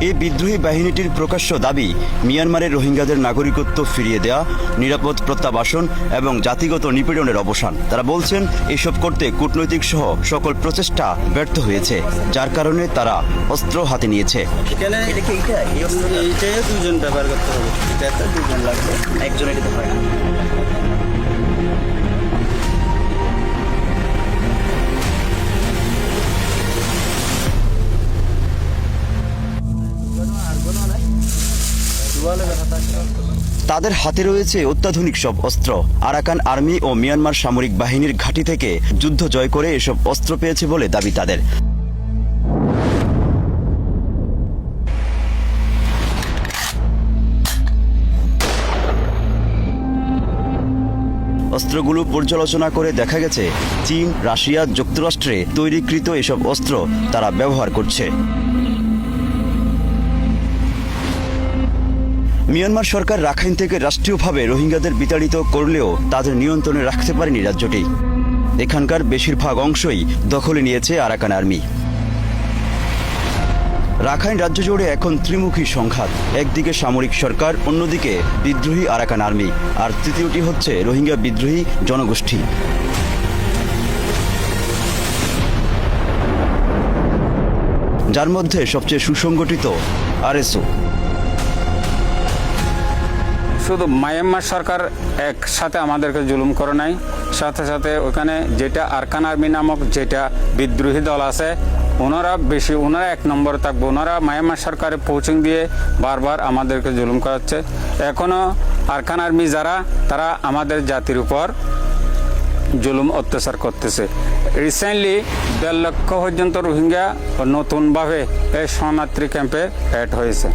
এই বিদ্রোহী বাহিনীটির প্রকাশ্য দাবি মিয়ানমারের রোহিঙ্গাদের নাগরিকত্ব ফিরিয়ে দেয়া, নিরাপদ প্রত্যাবাসন এবং জাতিগত নিপীড়নের অবসান। তারা বলছেন এসব করতে কূটনৈতিক সহ সকল প্রচেষ্টা ব্যর্থ হয়েছে, যার কারণে তারা অস্ত্র হাতে নিয়েছে। দুজন ব্যবহার করতে হবে, দুজন লাগবে, একজন এটা হয় না। তাদের হাতে রয়েছে অত্যাধুনিক সব অস্ত্র। আরাকান আর্মি ও মিয়ানমার সামরিক বাহিনীর ঘাঁটি থেকে যুদ্ধ জয় করে এসব অস্ত্র পেয়েছে বলে দাবি তাদের। অস্ত্রগুলো পর্যালোচনা করে দেখা গেছে চীন, রাশিয়া, যুক্তরাষ্ট্রে তৈরিকৃত এসব অস্ত্র তারা ব্যবহার করছে। মিয়ানমার সরকার রাখাইন থেকে রাষ্ট্রীয়ভাবে রোহিঙ্গাদের বিতাড়িত করলেও তাদের নিয়ন্ত্রণে রাখতে পারেনি রাজ্যটি। এখানকার বেশিরভাগ অংশই দখলে নিয়েছে আরাকান আর্মি। রাখাইন রাজ্য জুড়ে এখন ত্রিমুখী সংঘাত, একদিকে সামরিক সরকার, অন্যদিকে বিদ্রোহী আরাকান আর্মি, আর তৃতীয়টি হচ্ছে রোহিঙ্গা বিদ্রোহী জনগোষ্ঠী। যার মধ্যে সবচেয়ে সুসংগঠিত আরএসও। শুধু মায়ানমার সরকার একসাথে আমাদেরকে জুলুম করে নাই, সাথে সাথে ওখানে যেটা আরাকান আর্মি নামক যেটা বিদ্রোহী দল আছে, ওনারা এক নম্বরে থাকবে। ওনারা মায়ানমার সরকারের কোচিং দিয়ে বারবার আমাদেরকে জুলুম করাচ্ছে। এখনও আরাকান আর্মি যারা, তারা আমাদের জাতির উপর জুলুম অত্যাচার করতেছে। রিসেন্টলি 1.5 লক্ষ পর্যন্ত রোহিঙ্গা নতুনভাবে এই শরণার্থী ক্যাম্পে অ্যাড হয়েছে।